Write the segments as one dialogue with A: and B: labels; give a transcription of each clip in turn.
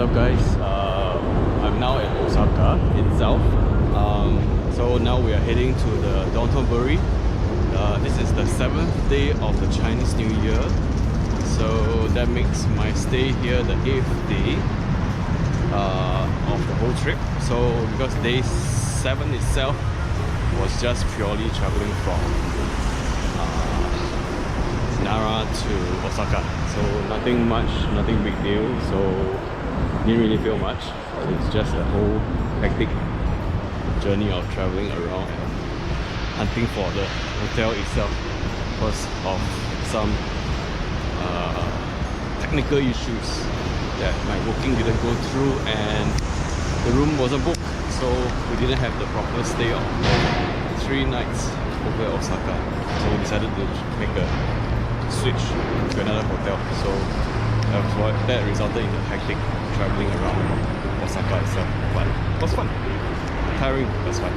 A: up guys? I'm now at Osaka itself. So now we are heading to the Dotonbori. This is the 7th day of the Chinese New Year. So that makes my stay here the 8th day of the whole trip. So because day 7 itself was just purely traveling from Nara to Osaka. So nothing much, nothing big deal. So didn't really feel much. It's just a whole hectic journey of traveling around and hunting for the hotel itself because of some technical issues that my booking didn't go through and the room wasn't booked, so we didn't have the proper stay of 3 nights over Osaka. So we decided to make a switch to another hotel. So that resulted in the hectic traveling around Osaka itself, but it was fun. Tiring, but fun.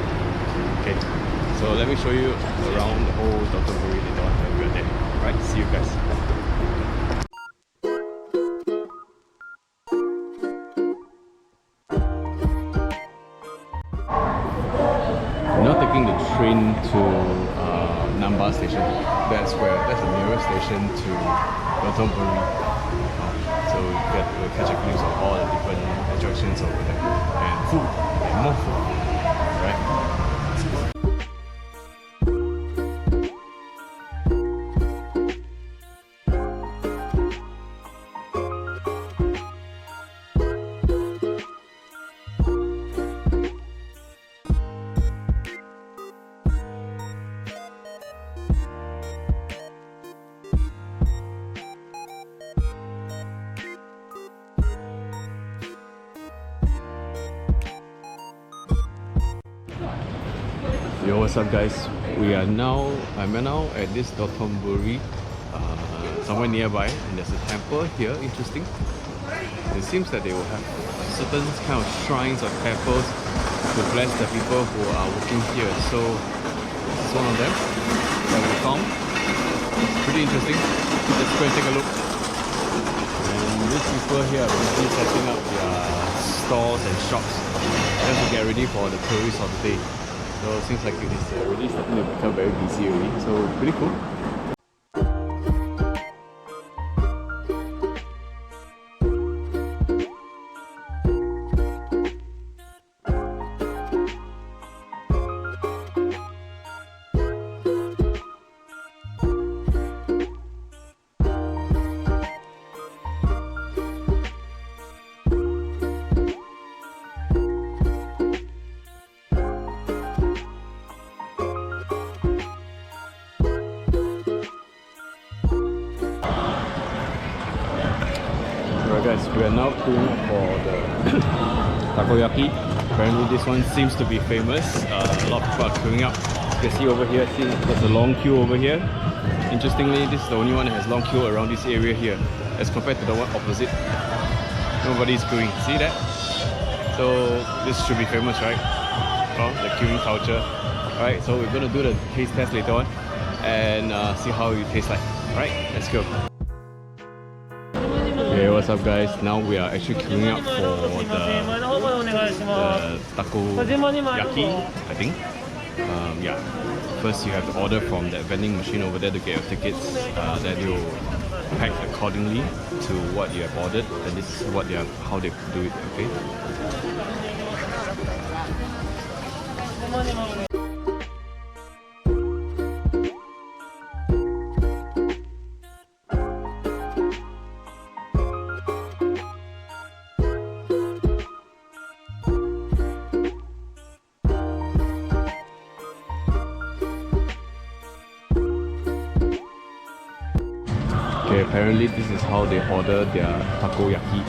A: Okay, so let me show you around the whole Dotonbori later on when we're there. Alright, see you guys. We're now taking the train to Nara station. That's the nearest station to Dotonbori. So we'll catch a glimpse of all the different attractions over there. And food, and more food. Right? Yo, what's up guys? I'm now at this Dotonbori, somewhere nearby, and there's a temple here. Interesting. It seems that they will have certain kind of shrines or temples to bless the people who are working here. So this is one of them that we found. It's pretty interesting. Let's go and take a look. And these people here are busy setting up their stores and shops just to get ready for the tourists of the day. So it seems like it is already starting to become very busy already, so pretty cool. Guys, we are now queuing up for the takoyaki. Apparently this one seems to be famous. A lot of people are queuing up. You can see over here, there's a long queue over here. Interestingly, this is the only one that has long queue around this area here as compared to the one opposite. Nobody's queuing. See that? So this should be famous, right? Oh, the queuing culture. Alright, so we're going to do the taste test later on and see how it tastes like. Alright, let's go. Hey, what's up guys? Now we are actually queuing up for the takoyaki, I think. Yeah. First you have to order from that vending machine over there to get your tickets. Then you'll pack accordingly to what you have ordered. And this is how they do it, okay? Okay, apparently this is how they order their takoyaki,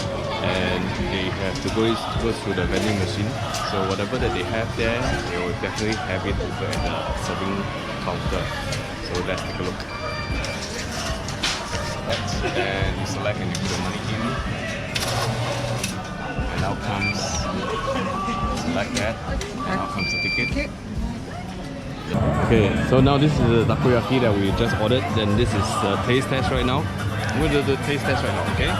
A: and they have to go through the vending machine. So whatever that they have there, they will definitely have it over at the serving counter. So let's take a look. And you select and you put the money in. And now comes, select that, and now comes the ticket. Okay, so now this is the takoyaki that we just ordered. Then this is the taste test right now. I'm going to do the taste test right now, okay?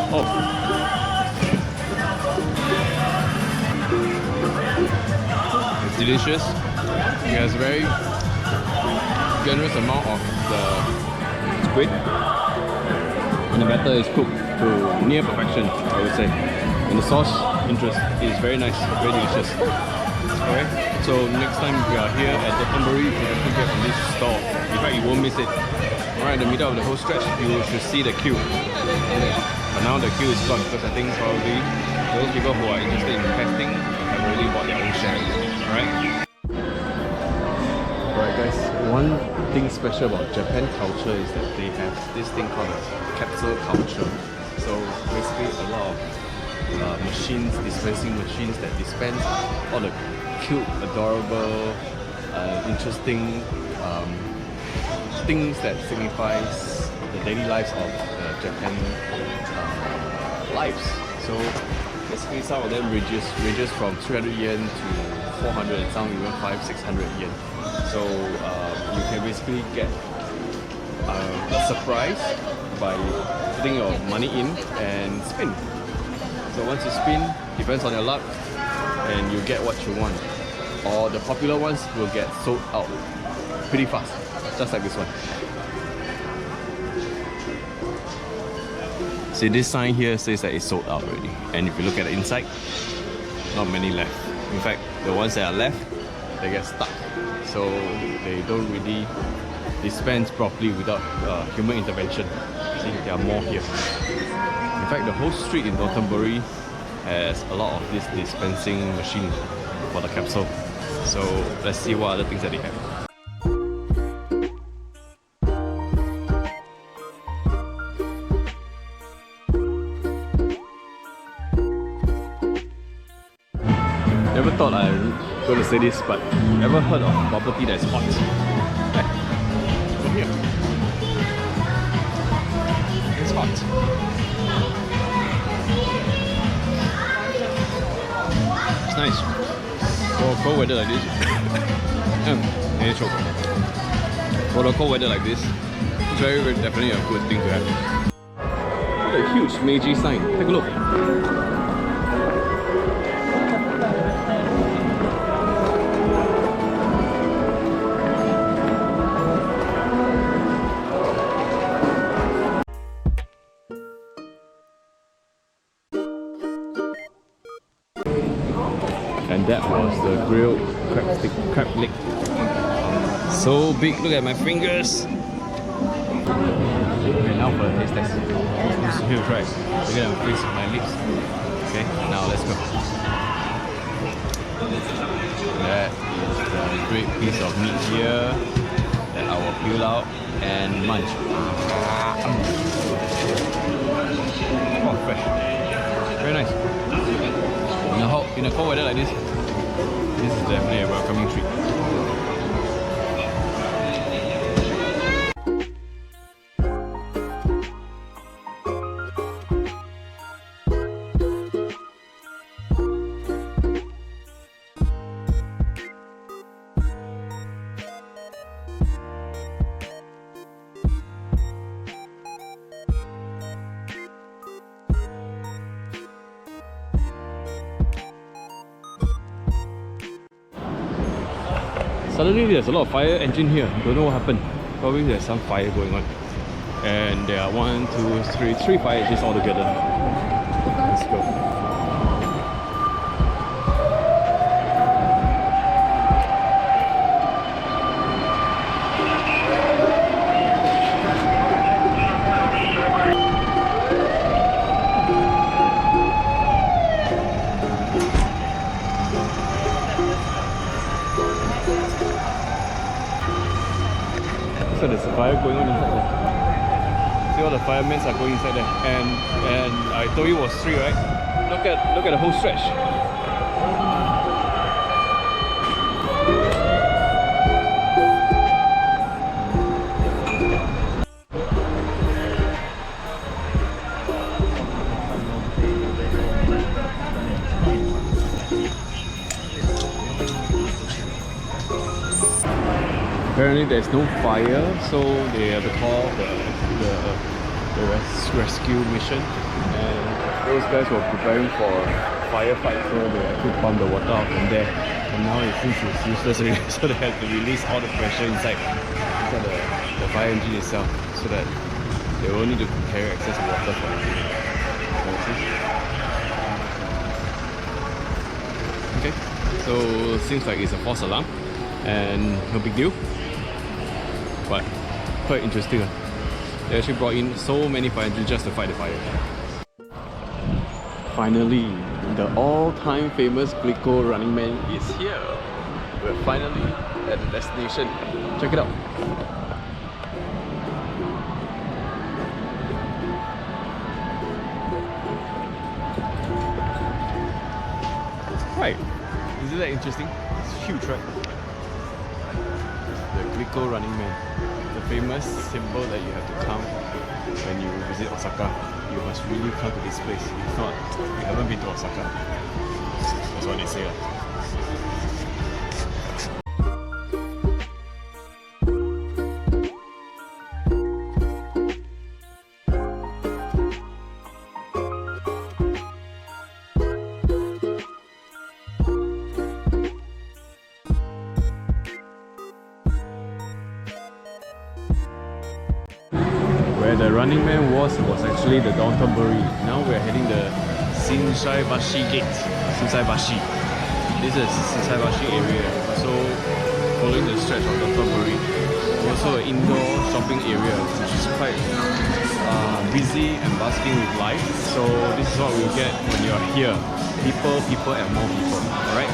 A: Oh. It's delicious. It has a very generous amount of the squid, and the batter is cooked to near perfection, I would say. And the sauce is very nice, very delicious. Okay, so next time we are here at Dotonbori, you can actually get from this stall. In fact, you won't miss it. Right in the middle of the whole stretch, you should see the queue. But now the queue is gone because I think probably those people who are interested in testing have already bought their own share. Alright? Alright guys, one thing special about Japan culture is that they have this thing called a capsule culture. So basically a lot of machines, dispensing machines that dispense all the cute, adorable, interesting things that signifies the daily lives of Japan lives. So basically some of them ranges from 300 yen to 400 and some even 500-600 yen. So you can basically get a surprise by putting your money in and spin. So once you spin, depends on your luck, and you get what you want. Or the popular ones will get sold out pretty fast, just like this one. See, this sign here says that it's sold out already. And if you look at the inside, not many left. In fact, the ones that are left, they get stuck. So they don't really dispense properly without human intervention. See, there are more here. In fact, the whole street in Dotonbori has a lot of this dispensing machine for the capsule. So let's see what other things that they have. Never thought I was going to say this, but ever heard of bubble tea that's hot? Over here. It's hot. It's nice. For cold weather like this, for the cold weather like this, it's very definitely a good thing to have. What a huge Meiji sign. Take a look. And that was the grilled crab leg. So big, look at my fingers. Okay, now for the taste test. Here, try. Look at my face, my lips. Okay, now let's go. That is the great piece of meat here that I will peel out and munch. Oh, fresh. Very nice. In a cold weather like this is definitely a welcoming treat. Suddenly there's a lot of fire engine here. Don't know what happened. Probably there's some fire going on. And there are 1, 2, 3 fire engines all together. Let's go. So there's a fire going on inside there. See all the firemen are going inside there. And I told you it was 3, right? Look at the whole stretch. Apparently there's no fire, so they have to call the rescue mission, and those guys were preparing for a firefight, so they actually pumped the water out from there. And now it seems it's useless already, so they had to release all the pressure inside the fire engine itself, so that they will need to carry excess water for it. Okay, so seems like it's a false alarm, and no big deal, but quite interesting. They actually brought in so many fire engines just to fight the fire. Finally, the all-time famous Glico Running Man is here. We're finally at the destination. Check it out. Right, isn't that interesting? It's huge, right? The Glico Running Man, the famous symbol that you have to come when you visit Osaka. You must really come to this place. If not, you haven't been to Osaka. That's what they say. Where the Running Man was actually the Dotonbori. Now we're heading the Shinsaibashi gate. Shinsaibashi. This is Shinsaibashi area. So following the stretch of Dotonbori, also an indoor shopping area which is quite busy and bustling with life. So this is what we get when you're here. People and more people. Alright?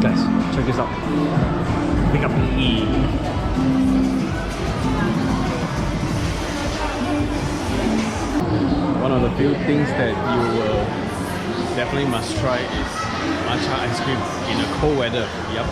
A: Guys, check this out. Pick up E. One of the few things that you definitely must try is matcha ice cream in a cold weather. Yup.